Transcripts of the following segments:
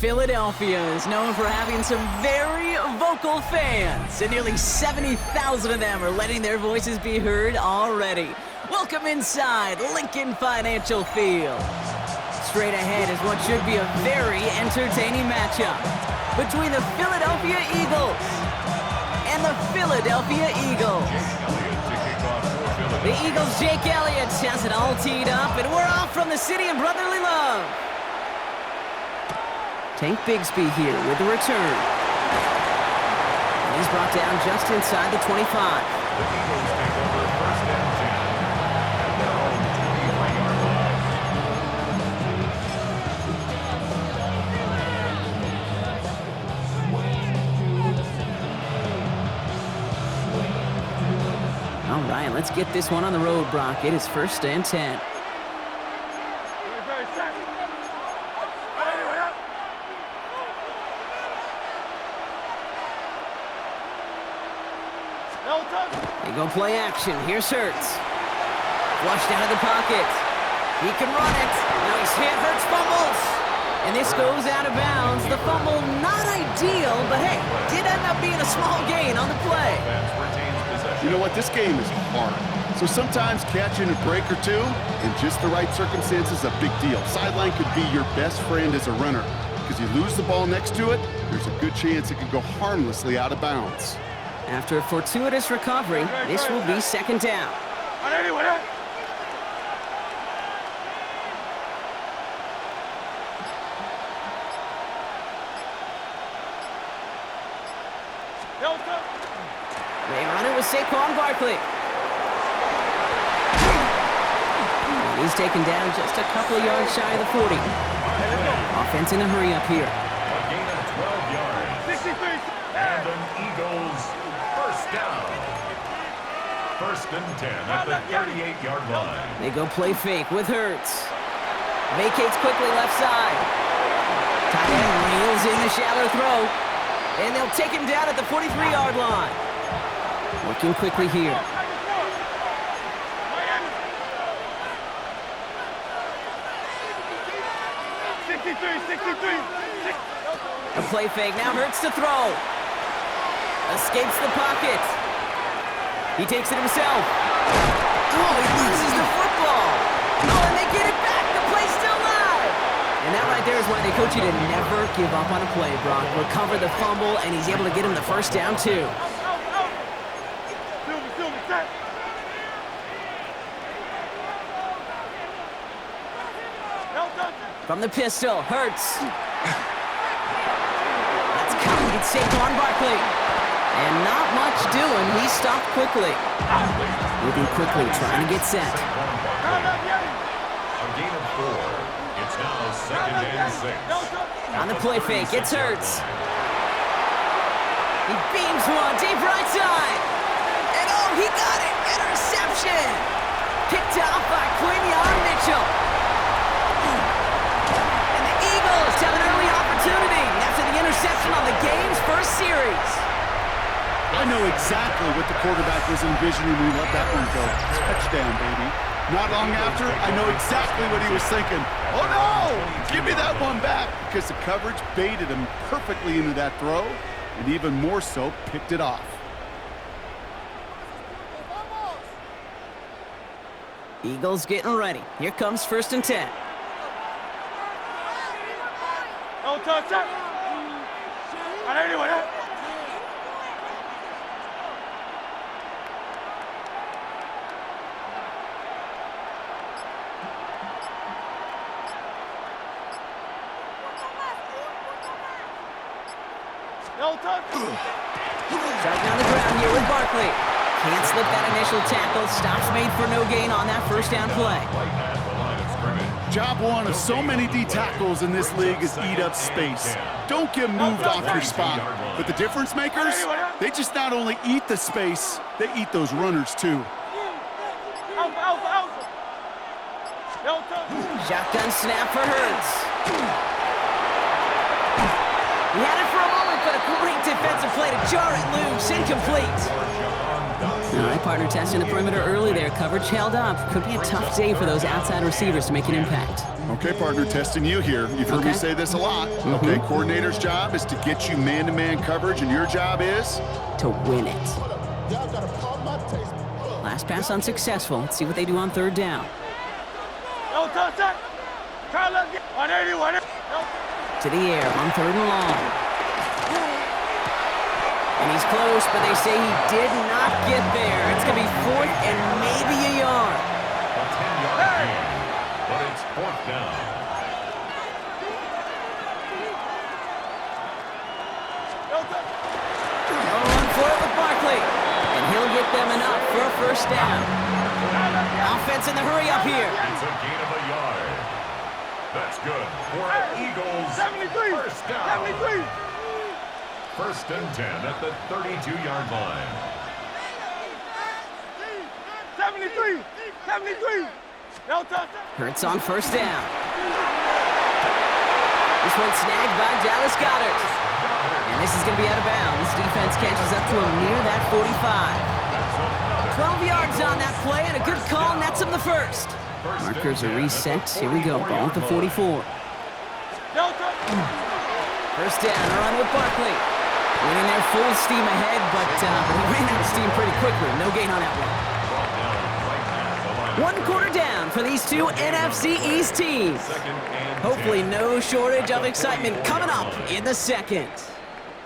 Philadelphia is known for having some very vocal fans, and nearly 70,000 of them are letting their voices be heard already. Welcome inside Lincoln Financial Field. Straight ahead is what should be a very entertaining matchup between the Philadelphia Eagles and the Philadelphia Eagles. The Eagles' Jake Elliott has it all teed up, and we're off from the city of brotherly love. Tank Bigsby here with the return. And he's brought down just inside the 25. The Eagles take over first and 10 at their own 23-yard line. All right, let's get this one on the road, Brock. It is first and 10. They go play action. Here's Hurts. Flushed out of the pocket. He can run it. Now he's hit. Hurts fumbles. And this goes out of bounds. The fumble not ideal, but hey, did end up being a small gain on the play. You know what? This game is hard. So sometimes catching a break or two in just the right circumstances is a big deal. Sideline could be your best friend as a runner because you lose the ball next to it, there's a good chance it could go harmlessly out of bounds. After a fortuitous recovery, this will be second down. They run it with Saquon Barkley. And he's taken down just a couple of yards shy of the 40. Offense in a hurry up here. A gain of 12 yards. And an Eagles first down. First and 10 at the 38-yard line. They go play fake with Hurts. Vacates quickly left side. Tight end reels in the shallow throw. And they'll take him down at the 43-yard line. Working quickly here. A play fake, now Hurts to throw. Escapes the pocket. He takes it himself. Oh, he loses the football. Oh, and they get it back. The play's still live. And that right there is why they coach you to never give up on a play, Brock. Recover the fumble, and he's able to get him the first down, too. From the pistol, Hurts. That's caught. It's Saquon Barkley. And not much doing. He stopped quickly. Moving quickly, trying to get set. A gain of 4. It's now second and 6. On the play fake, it's Hurts. He beams one deep right side. And oh, he got it. Interception. Picked off by Quinion Mitchell. Eagles have an early opportunity after the interception on the game's first series. I know exactly what the quarterback was envisioning when he let that one go. Touchdown, baby. Not long after, I know exactly what he was thinking. Oh, no! Give me that one back! Because the coverage baited him perfectly into that throw, and even more so, picked it off. Eagles getting ready. Here comes first and 10. No touch it. Anyway. No touch. Starting on the ground here with Barkley. Can't slip that initial tackle. Stops made for no gain on that first down play. Right at the line of scrimmage. Job one of so many D tackles in this league is eat up space. Don't get moved off your spot. But the difference makers, they just not only eat the space, they eat those runners too. Shotgun snap for Hurts. He had it for a moment, but a great defensive play to jar it loose. Incomplete. All right, partner testing the perimeter early there. Coverage held up. Could be a tough day for those outside receivers to make an impact. Okay, partner, testing you here. You've heard me say this a lot. Okay, coordinator's job is to get you man-to-man coverage, and your job is? To win it. Last pass unsuccessful. Let's see what they do on third down. To the air on third and long. And he's close, but they say he did not get there. It's going to be fourth and maybe a yard. A 10-yard gain, but it's fourth down. They'll run for it with Barkley. And he'll get them enough for a first down. Offense in the hurry up here. It's a gain of a yard. That's good for Eagles. 73. First down. 73. First and 10 at the 32-yard line. 73. 73. No touchdown. Hurts on first down. This one snagged by Dallas Goedert. And this is going to be out of bounds. Defense catches up to him near that 45. 12 yards on that play and a good call nets him the first. Markers are reset. Here we go. Ball at the 44. First down, a run with Barkley. Winning there full steam ahead, but he ran out of steam pretty quickly. No gain on that one. 1 quarter down for these two NFC East teams. Hopefully no shortage of excitement coming up in the second.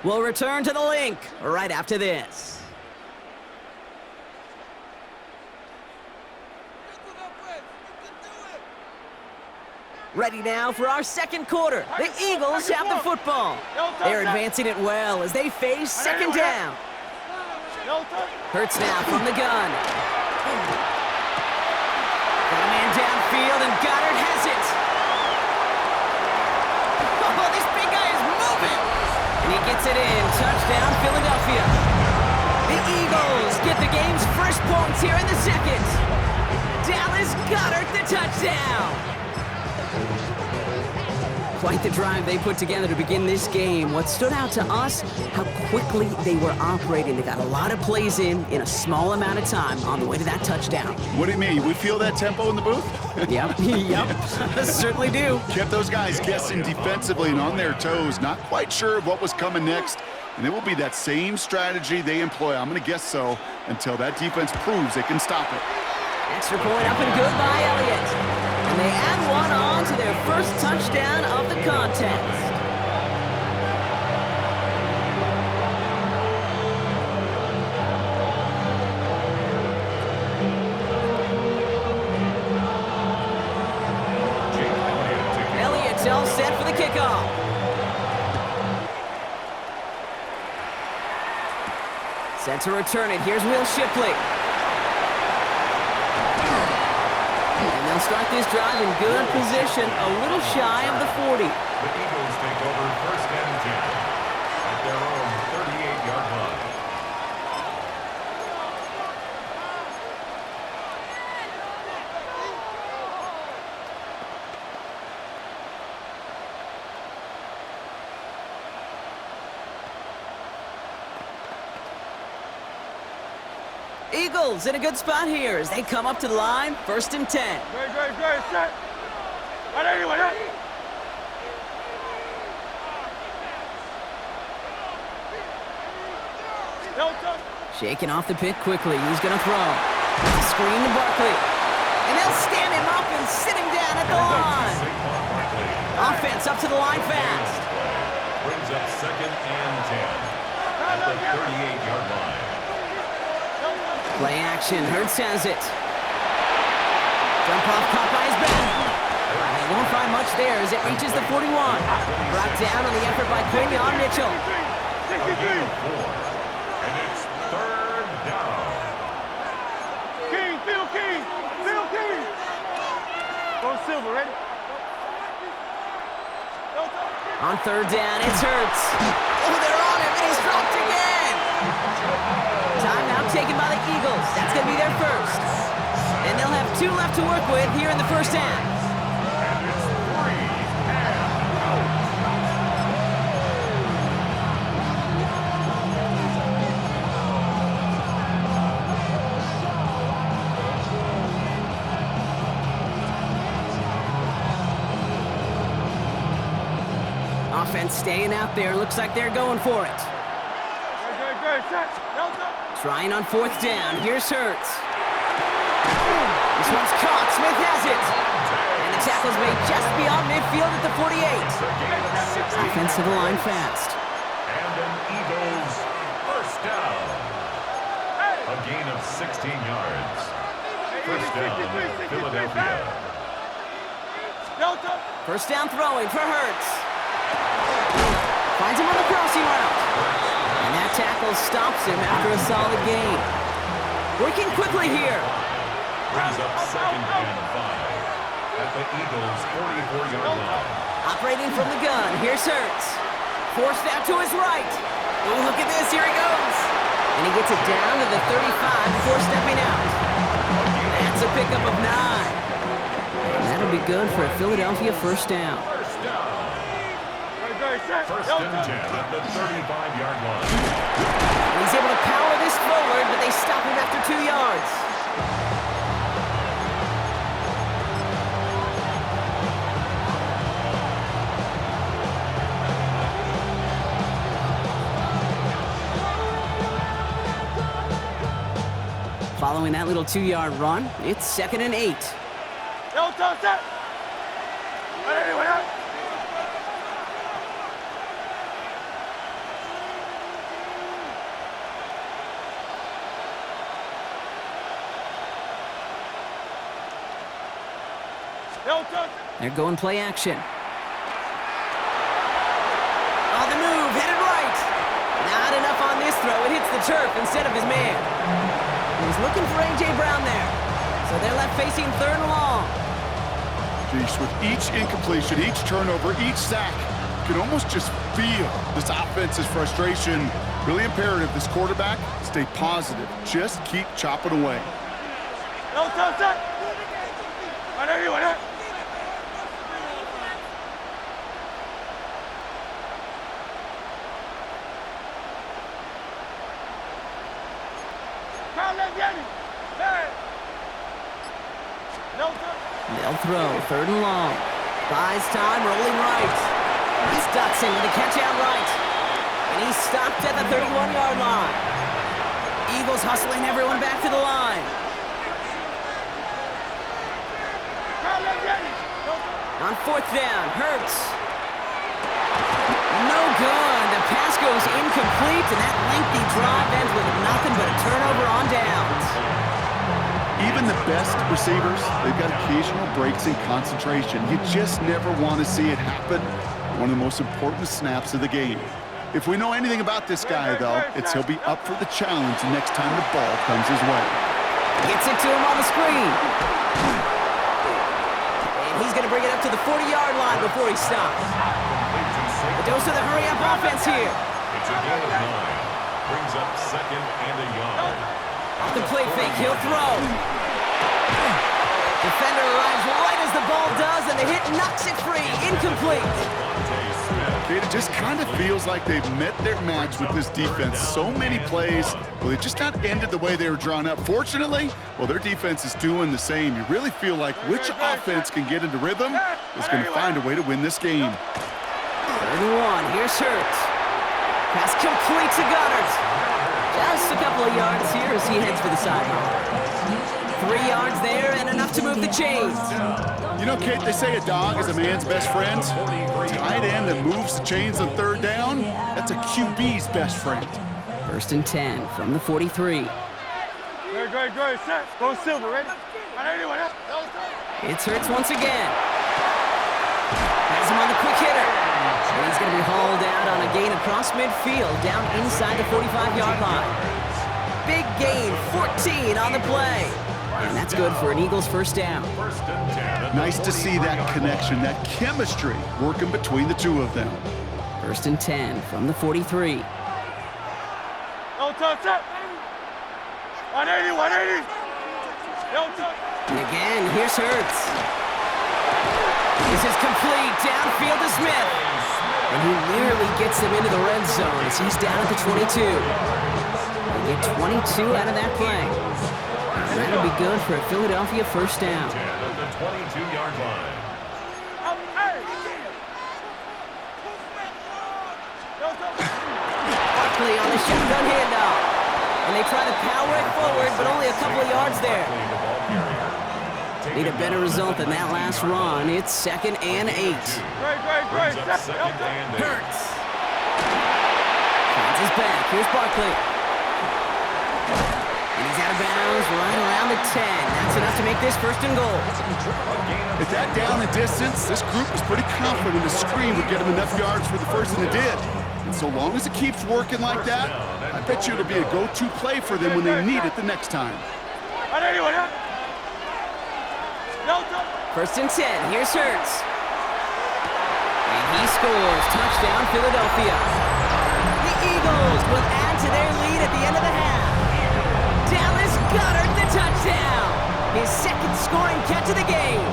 We'll return to the link right after this. Ready now for our second quarter. The Eagles have the football. They're advancing it well as they face second down. Hurts now from the gun. Got a man downfield and Goddard has it. Oh, this big guy is moving. And he gets it in. Touchdown, Philadelphia. The Eagles get the game's first points here in the second. Dallas Goedert the touchdown. Quite the drive they put together to begin this game. What stood out to us, how quickly they were operating. They got a lot of plays in a small amount of time on the way to that touchdown. What do you mean? We feel that tempo in the booth? Yep, certainly do. Kept those guys guessing defensively and on their toes, not quite sure of what was coming next. And it will be that same strategy they employ, I'm going to guess so, until that defense proves they can stop it. Extra point up and good by Elliott. And they add one on to their first touchdown of the contest. Elliott's all set for the kickoff. Set to return it. Here's Will Shipley. They'll start this drive in good position, a little shy of the 40. The Eagles take over first and 10 at their own 38-yard line. Eagles in a good spot here as they come up to the line, first and 10. Great, set. Shaking off the pick quickly. He's going to throw. Screen to Barkley. And they'll stand him up and sit him down at the line. Offense up to the line fast. Brings up second and 10 at the 38-yard line. Play action. Hurts has it. Jump off caught by his back. They won't find much there as it reaches the 41. Brought down on the effort by Quinion Mitchell. A gain of 4, and it's third down. King. Phil King. Go Silver, ready? On third down, it's Hurts. Oh, they're on him, and he's dropped again. Timeout taken by the Eagles. That's going to be their first. And they'll have 2 left to work with here in the first half. And it's 3 and out. Offense staying out there. Looks like they're going for it. Good. Set. Delta. Trying on fourth down. Here's Hurts. This one's caught. Smith has it. And the tackle's made just beyond midfield at the 48. Offensive line fast. And an Eagles first down. A gain of 16 yards. First down, Philadelphia. Delta. First down throwing for Hurts. Finds him on the crossing route. And that tackle stops him after a solid gain. Working quickly here. Brings up second and 5 at the Eagles' 44-yard line. Operating from the gun. Here's Hurts. Forced out to his right. Oh, look at this. Here he goes. And he gets it down to the 35 before stepping out. That's a pickup of 9. And that'll be good for a Philadelphia first down. First down. First Delta. and 10 at the 35-yard line. And he's able to power this forward, but they stop him after 2 yards. Following that little 2-yard run, it's 2nd and 8. Delta. Set. Anyone else? Delta. They're going play action. Oh, the move, headed right. Not enough on this throw. It hits the turf instead of his man. He's looking for A.J. Brown there. So they're left facing 3rd and long. Jeez, with each incompletion, each turnover, each sack, you can almost just feel this offense's frustration. Really imperative, this quarterback, stay positive. Just keep chopping away. Delta. Set. Anyone else? They'll throw, 3rd and long. Buys time, rolling right. It's Dotson with a catch out right. And he's stopped at the 31-yard line. Eagles hustling everyone back to the line. On 4th down, Hurts. No good. The pass goes incomplete, and that lengthy drive ends with nothing but a turnover on downs. Even the best receivers, they've got occasional breaks in concentration. You just never want to see it happen. One of the most important snaps of the game. If we know anything about this guy, though, it's he'll be up for the challenge next time the ball comes his way. Gets it to him on the screen. And he's going to bring it up to the 40-yard line before he stops. The dose of the hurry-up offense here. It's a gain of 9. Brings up 2nd and a yard. Off the play fake, he'll throw. Defender arrives right as the ball does, and the hit knocks it free. Incomplete. It just kind of feels like they've met their match with this defense. So many plays, well, they just not ended the way they were drawn up. Fortunately, well, their defense is doing the same. You really feel like which offense can get into rhythm is going to find a way to win this game. 3rd and 1, here's Hurts. Pass complete to Goddard. Just a couple of yards here as he heads for the sideline. 3 yards there and enough to move the chains. You know, Kate, they say a dog is a man's best friend. Tight end that moves the chains on 3rd down, that's a QB's best friend. 1st and 10 from the 43. Good. Set. Go Silver. Ready? Anyone else? It's Hurts once again. Has him on the quick hitter. And he's going to be hauled out on a gain across midfield, down inside the 45-yard line. Big gain, 14 on the play. And that's good for an Eagles first down. First and 10 at the Nice to see that 41-yard connection, line. that chemistry working between the two of them. First and 10 from the 43. No touch it. 180, 180. No touch. And again, here's Hurts. This is complete, downfield to Smith. And he nearly gets them into the red zone as he's down at the 22. They get 22 out of that play. And that'll be good for a Philadelphia first down. 10 at the 22-yard line. Barkley on the shotgun handoff. And they try to power it forward, but only a couple of yards there. Need a better result than that last run. It's 2nd and 8. Great. Brings up 2nd and 8. Hurts. Finds his back. Here's Barkley. And he's out of bounds right around the 10. That's enough to make this first and goal. At that down and distance, this group was pretty confident the screen would get them enough yards for the first, and it did. And so long as it keeps working like that, I bet you it'll be a go-to play for them when they need it the next time. 180, 180. No touch. First and 10. Here's Hurts. And he scores. Touchdown, Philadelphia. The Eagles will add to their lead at the end of the half. Dallas Goedert, the touchdown. His 2nd scoring catch of the game.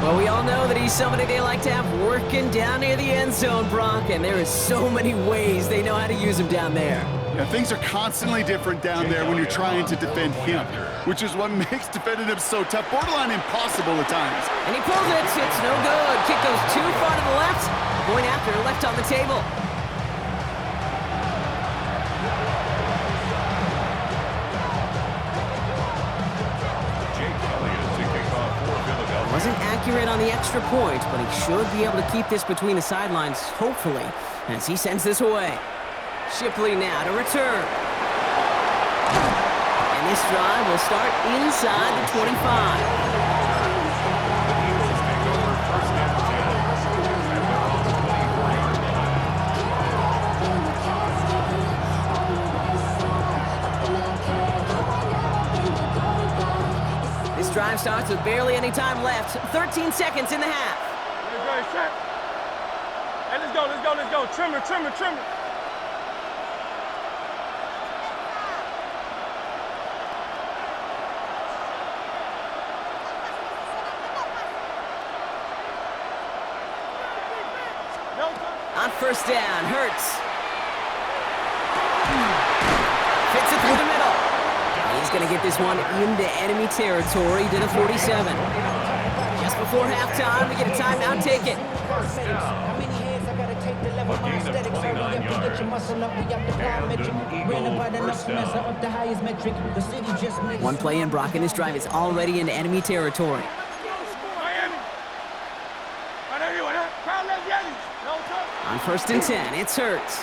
Well, we all know that he's somebody they like to have working down near the end zone, Brock, and there is so many ways they know how to use him down there. Yeah, things are constantly different down there when you're trying to defend him, which is what makes defending him so tough, borderline impossible at times. And he pulls it. It's no good. Kick goes too far to the left. Point after, left on the table. Wasn't accurate on the extra point, but he should be able to keep this between the sidelines, hopefully, as he sends this away. Shipley now to return. And this drive will start inside the 25. This drive starts with barely any time left. 13 seconds in the half. Great, set. Hey, let's go. Trimmer. On first down, Hurts. Fits it through the middle. He's going to get this one into enemy territory to the 47. Just before halftime, we get a timeout taken. First down. A gain of 29 yards. And an Eagle first down. One play in, Brock, and this drive is already into enemy territory. Miami. 180, 180. Crowd left Yankees. No touch. On first and 10, it's Hurts.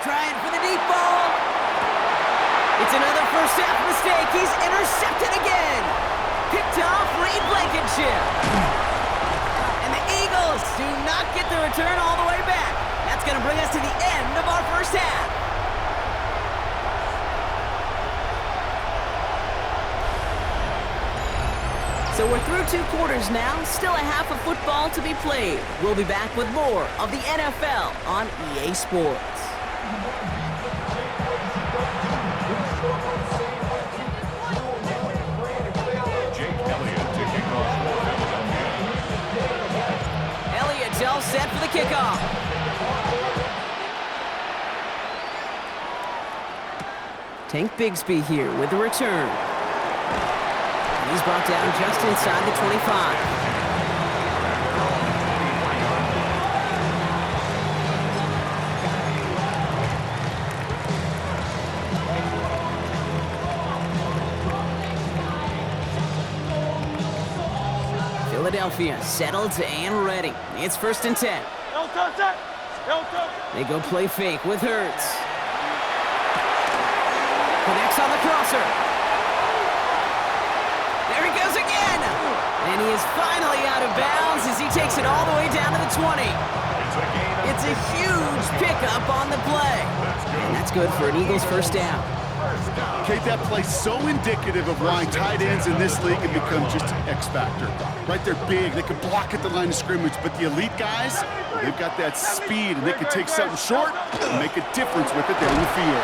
Trying for the deep ball. It's another first half mistake. He's intercepted again. Picked off Reed Blankenship. And the Eagles do not get the return all the way back. That's going to bring us to the end of our first half. So we're through 2 quarters now. Still a half of football to be played. We'll be back with more of the NFL on EA Sports. All set for the kickoff. Tank Bigsby here with the return. And he's brought down just inside the 25. Philadelphia settled and ready. It's first and 10. No touch that. No touch. They go play fake with Hurts. Connects on the crosser. There he goes again. And he is finally out of bounds as he takes it all the way down to the 20. It's a huge pickup on the play. And that's good for an Eagles first down. First down. Okay, that play's so indicative of why tight ends in this league have become just an X factor. Right, they're big, they can block at the line of scrimmage, but the elite guys, they've got that speed and they can take something short and make a difference with it down the field.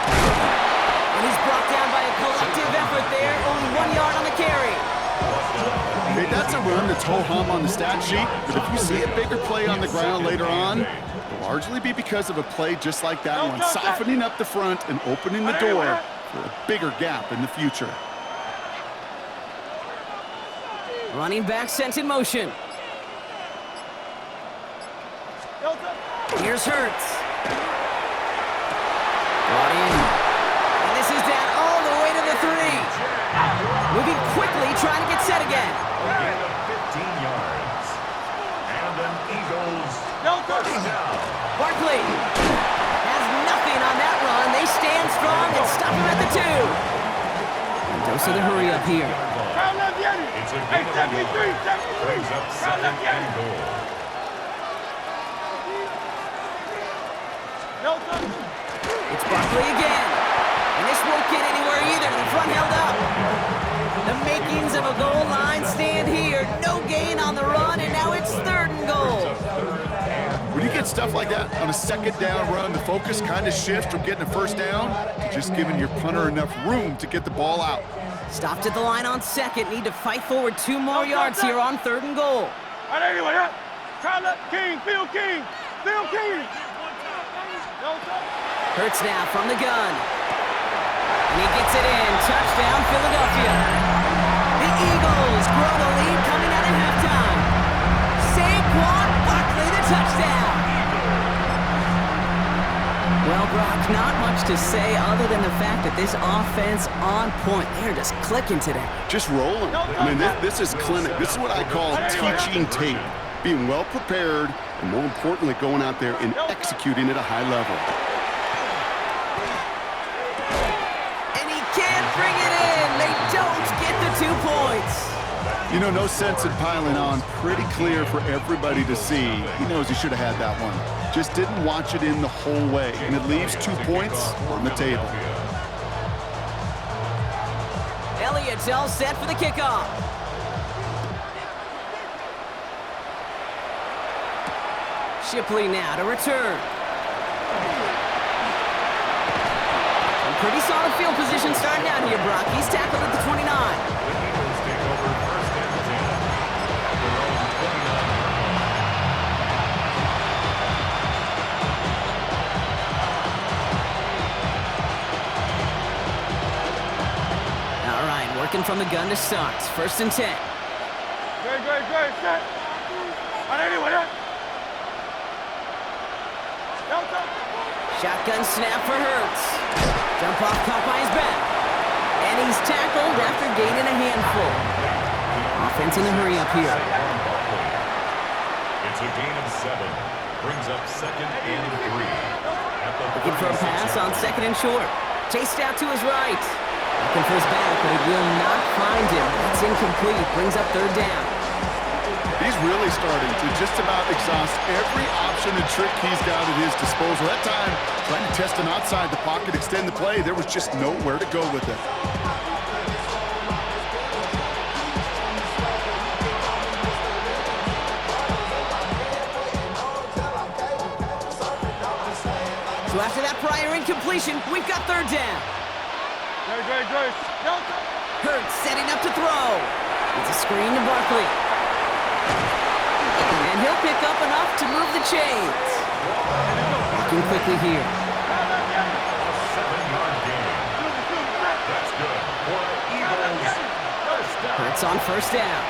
And he's brought down by a collective effort there, only 1 yard on the carry. Okay, that's a run that's ho-hum on the stat sheet, but if you see a bigger play on the ground later on, it'll largely be because of a play just like that one, softening up the front and opening the door for a bigger gap in the future. Running back sent in motion. Here's Hurts. Brought in. And this is down all the way to the 3. Moving quickly, trying to get set again. Gain of 15 yards. And an Eagles first down. Barkley has nothing on that run. They stand strong and stop him at the 2. And dose of the hurry up here. It's a gain of 1 yard. Brings up second and goal. It's Barkley again. And this won't get anywhere either. The front held up. The makings of a goal line stand here. No gain on the run, and now it's 3rd and goal. When you get stuff like that on a 2nd down run, the focus kind of shifts from getting a 1st down to just giving your punter enough room to get the ball out. Stopped at the line on 2nd. Need to fight forward 2 more yards here on 3rd and goal. Hurts now from the gun. And he gets it in. Touchdown, Philadelphia. The Eagles grow the lead coming out of halftime. Saquon Barkley, the touchdown. Well, Brock, not much to say other than the fact that this offense on point. They're just clicking today. Just rolling. I mean, this is clinic. This is what I call teaching tape. Being well prepared, and more importantly, going out there and executing at a high level. And he can't bring it in. They don't get the 2 points. You know, no sense in piling on. Pretty clear for everybody to see. He knows he should have had that one. Just didn't watch it in the whole way, and it leaves 2 points on the table. Elliott's all set for the kickoff. Shipley now to return. A pretty solid field position starting out here, Brock. He's tackled at the 29. The Eagles take over 1st and 10 at their own 29. All right, working from the gun to start. 1st and 10. Great, set. Shotgun snap for Hurts. Jump off caught by his back. And he's tackled after gaining a handful. Offense in a hurry up here. It's a gain of 7. Brings up 2nd and 3. Looking for a pass on 2nd and short. Chased out to his right. Looking for his back, but he will not find him. That's incomplete. Brings up 3rd down. He's really starting to just about exhaust every option and trick he's got at his disposal. That time, trying to test him outside the pocket, extend the play, there was just nowhere to go with it. So after that prior incompletion, we've got 3rd down. Great. Hurts setting up to throw. It's a screen to Barkley. And he'll pick up enough to move the chains. Working quickly here. A 7-yard gain. That's good for Eagles. First down. Hurts on 1st down.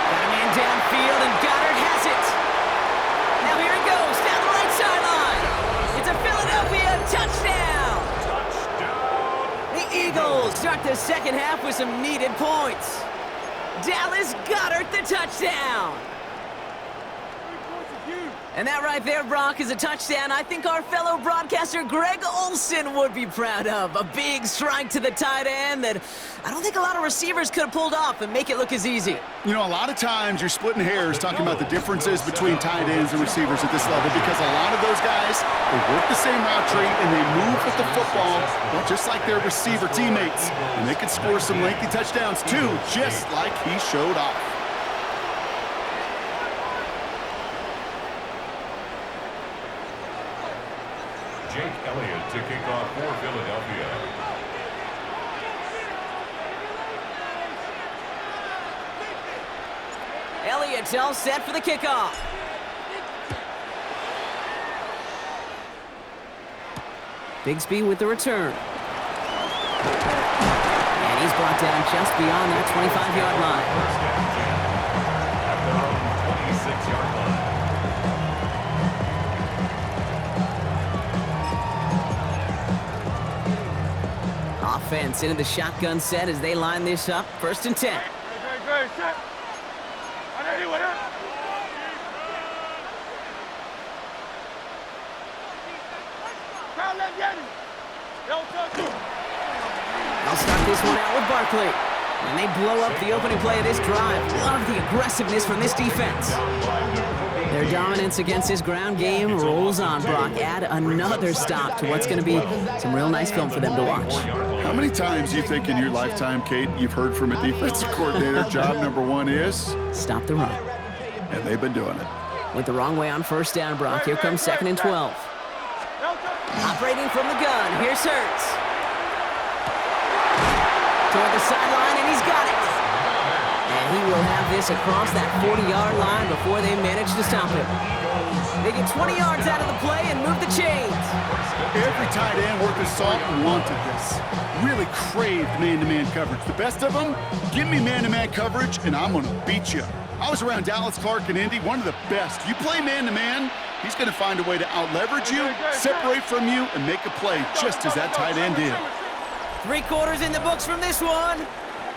Got a man downfield, and Goddard has it. Now here he goes, down the right sideline. It's a Philadelphia touchdown. The Eagles start the 2nd half with some needed points. Dallas Goddard the touchdown. 3 points is huge. And that right there, Brock, is a touchdown I think our fellow broadcaster Greg Olsen would be proud of. A big strike to the tight end that I don't think a lot of receivers could have pulled off and make it look as easy. You know, a lot of times you're splitting hairs talking about the differences between tight ends and receivers at this level because a lot of those guys, they work the same route tree and they move with the football, well, just like their receiver teammates. And they can score some lengthy touchdowns too, just like he showed off. Jake Elliott to kick off for Philadelphia. Elliott's all set for the kickoff. Bigsby with the return. And he's brought down just beyond that 25-yard line. First down, at their own 26-yard line. Offense into the shotgun set as they line this up. 1st and 10. Good, set. On anyone, huh? Crowd left, Yanni. Don't touch you. They'll start this one out with Barkley. And they blow up the opening play of this drive. Love the aggressiveness from this defense. Their dominance against this ground game rolls on, Brock. Add another stop to what's going to be some real nice film for them to watch. How many times do you think in your lifetime, Kate, you've heard from a defensive coordinator, job number one is? Stop the run. And they've been doing it. Went the wrong way on 1st down, Brock. Here comes 2nd and 12. Operating from the gun. Here's Hurts. Toward the sideline, and he's got it. And he will have this across that 40-yard line before they manage to stop him. They get 20 yards out of the play and move the chains. Every tight end worth his salt wanted this. Really craved man-to-man coverage. The best of them, give me man-to-man coverage, and I'm going to beat you. I was around Dallas Clark and Indy, one of the best. You play man-to-man, he's going to find a way to out-leverage you, separate from you, and make a play just as that tight end did. 3 quarters in the books from this one.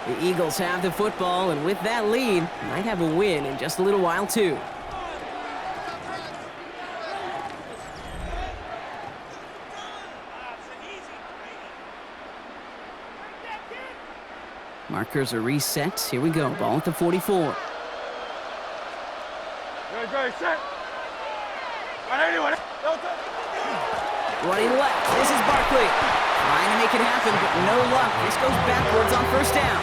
The Eagles have the football, and with that lead, might have a win in just a little while, too. Markers are reset. Here we go. Ball at the 44. Good, set. On anyone. Don't touch. Running left. This is Barkley. Trying to make it happen, but no luck. This goes backwards on 1st down.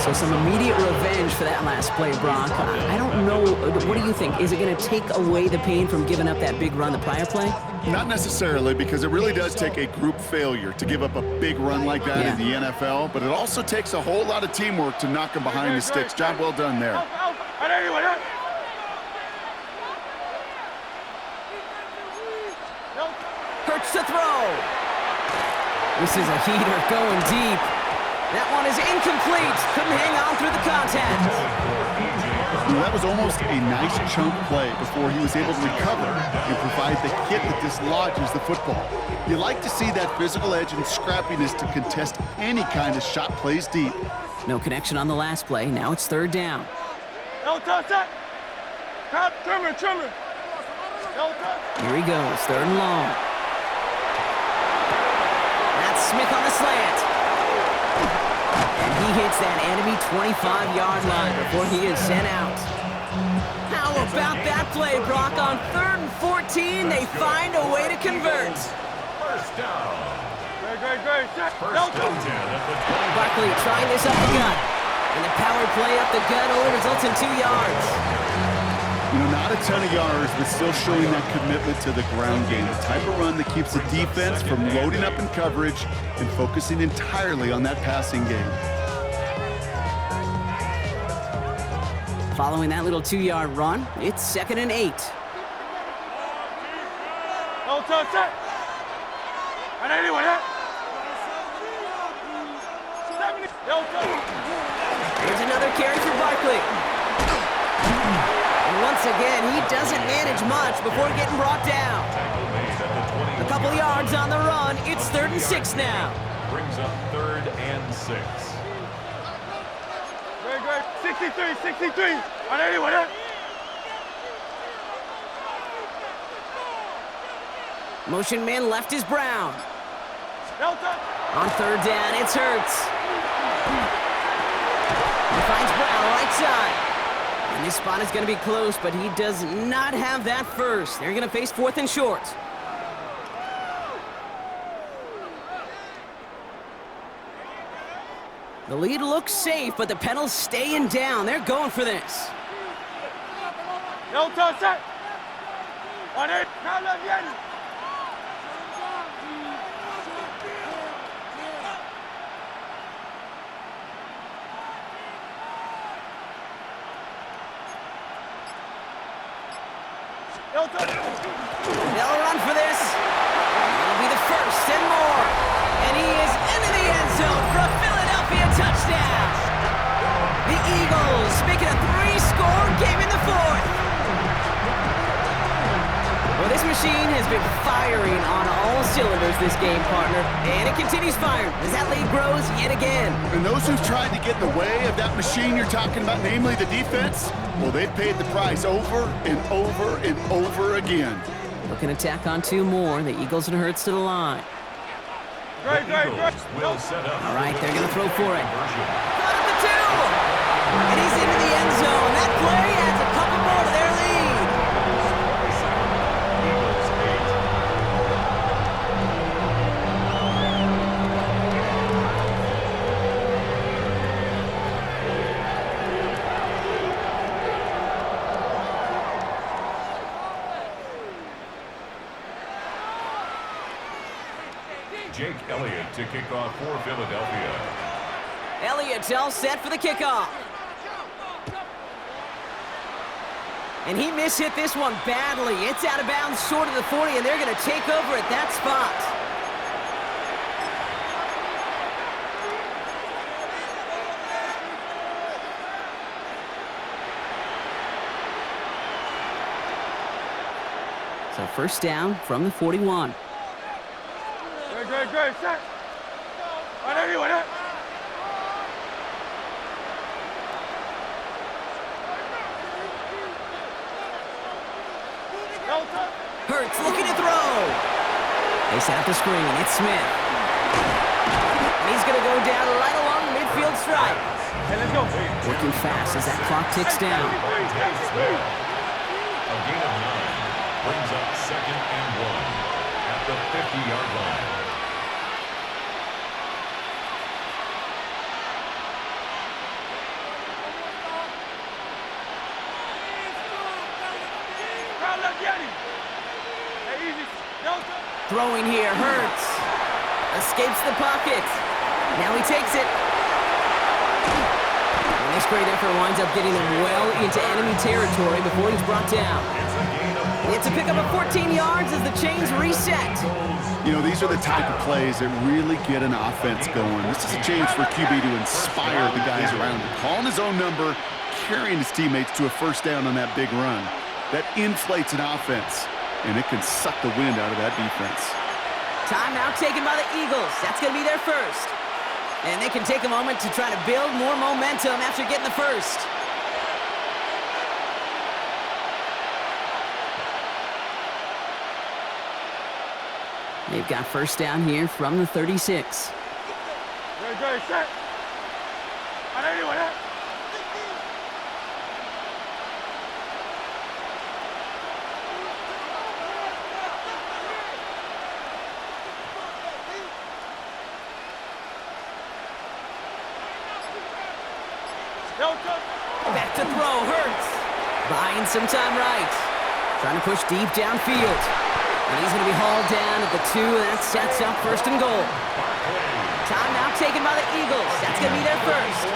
So some immediate revenge for that last play, Brock. I don't know. What do you think? Is it going to take away the pain from giving up that big run the prior play? Not necessarily, because it really does take a group failure to give up a big run like that in the NFL, but it also takes a whole lot of teamwork to knock them behind the sticks. Job well done there. On anyone, huh? Hurts to throw. This is a heater going deep. That one is incomplete. Couldn't hang on through the contact. Well, that was almost a nice chunk play before he was able to recover and provide the hit that dislodges the football. You like to see that physical edge and scrappiness to contest any kind of shot plays deep. No connection on the last play. Now it's 3rd down. Don't touch that. Trimmer. Don't touch. Here he goes. 3rd and long. That's Smith on the slant. And he hits that enemy 25-yard line before he is sent out. How about that play, Brock? On 3rd and 14, they find a way to convert. First down. Good, set. First and 10 at the 20. Barkley trying this up the gut. And the power play up the gut only results in 2 yards. You know, not a ton of yards, but still showing that commitment to the ground game. The type of run that keeps the defense from loading up in coverage and focusing entirely on that passing game. Following that little 2-yard run, it's 2nd and 8. Don't touch that. On anyone, huh? Don't touch. Here's another carry for Barkley. And once again, he doesn't manage much before getting brought down. A couple yards on the run. It's 3rd and 6 now. Brings up 3rd and 6. Good. 63. On anyone, huh? Motion man left is Brown. Delta. On third down, it's Hurts. He finds Brown right side. And this spot is going to be close, but he does not have that first. They're going to face 4th and short. The lead looks safe, but the pedals staying down. They're going for this. Delta set. On it. Now left Yanni. They'll run for this. It'll be the first and more. And he is into the end zone for a Philadelphia touchdown. The Eagles making a 3-score game in the 4th. Well, this machine has been firing on all cylinders this game, partner. And it continues firing as that lead grows yet again. And those who've tried to get in the way of that machine you're talking about, namely the defense, well, they've paid the price over and over and over again. Looking to tack on 2 more. The Eagles and Hurts to the line. Great. Will set up. All right, they're going to throw for it. Got up the 2. And he's into the end zone. That play adds a couple more to their lead. Eagles 8. Jake Elliott to kick off for Philadelphia. Elliott's all set for the kickoff. And he mishit this one badly. It's out of bounds short of the 40, and they're going to take over at that spot. So first down from the 41. Great. Set. On everyone. Delta. Hurts looking to throw. They set up the screen. It's Smith. And he's going to go down right along the midfield stripe. Hey, let's go. Working fast as that clock ticks down. A gain of 9 brings up 2nd and 1 at the 50-yard line. Throwing here, Hurts. Escapes the pocket. Now he takes it. And this great effort winds up getting him well into enemy territory before he's brought down. It's a pickup of 14 yards as the chains reset. You know, these are the type of plays that really get an offense going. This is a chance for QB to inspire the guys around him. Calling his own number, carrying his teammates to a first down on that big run. That inflates an offense, and it can suck the wind out of that defense. Timeout taken by the Eagles. That's going to be their first. And they can take a moment to try to build more momentum after getting the first. They've got first down here from the 36. Great. Set. On everyone. Back to throw, Hurts. Buying some time right. Trying to push deep downfield. And he's going to be hauled down at the 2, and that sets up first and goal. Timeout taken by the Eagles. That's going to be their first.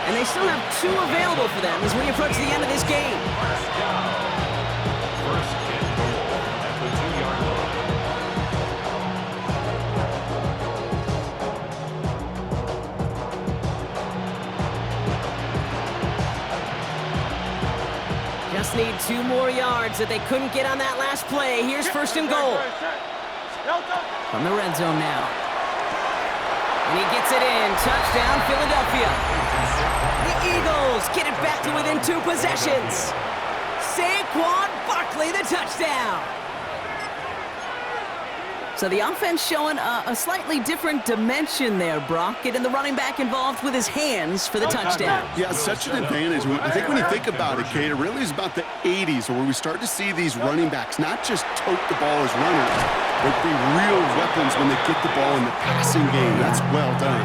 And they still have 2 available for them as we approach the end of this game. First and goal at the 2-yard line. Just need 2 more yards that they couldn't get on that last play. Here's first and goal. From the red zone now. And he gets it in. Touchdown, Philadelphia. The Eagles get it back to within 2 possessions. Saquon Barkley, the touchdown. So the offense showing a slightly different dimension there, Brock. Getting the running back involved with his hands for the touchdown. Yeah, such an advantage. I think when you think about it, Kate, it really is about the 80s where we start to see these running backs not just tote the ball as runners, but be real weapons when they get the ball in the passing game. That's well done.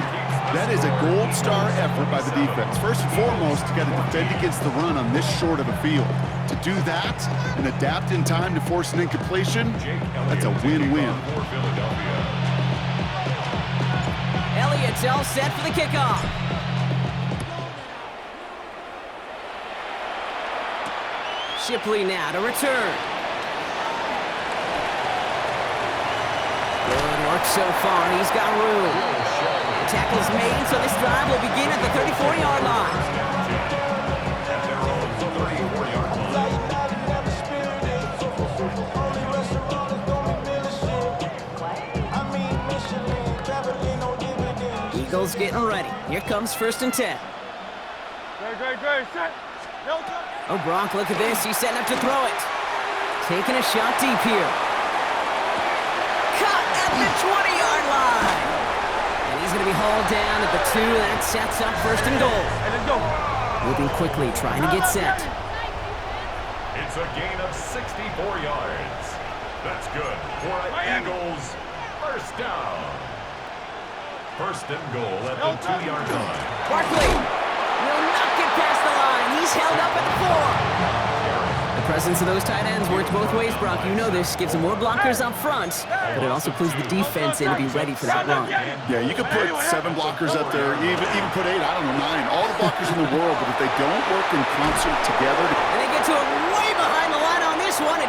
That is a gold star effort by the defense. First and foremost, you got to defend against the run on this short of a field. To do that and adapt in time to force an incompletion, that's a win-win. Elliott's all set for the kickoff. Shipley now to return. Good work so far. He's got room. The tackle's made, so this drive will begin at the 34-yard line. Eagles getting ready. Here comes 1st and 10. Great, set. Oh, Brock, look at this. He's setting up to throw it. Taking a shot deep here. Cut at the 20-yard line. And he's going to be hauled down at the 2. That sets up 1st and goal. Let's go. Moving quickly, trying to get set. It's a gain of 64 yards. That's good for the Eagles. 1st down. 1st and goal at the 2-yard line. Barkley will not get past the line. He's held up at the 4. The presence of those tight ends works both ways, Brock. You know this. Gives them more blockers up front, but it also pulls the defense in to be ready for that run. Yeah, you could put 7 blockers up there, even put 8, I don't know, 9. All the blockers in the world, but if they don't work in concert together. And they get to it way behind the line on this one.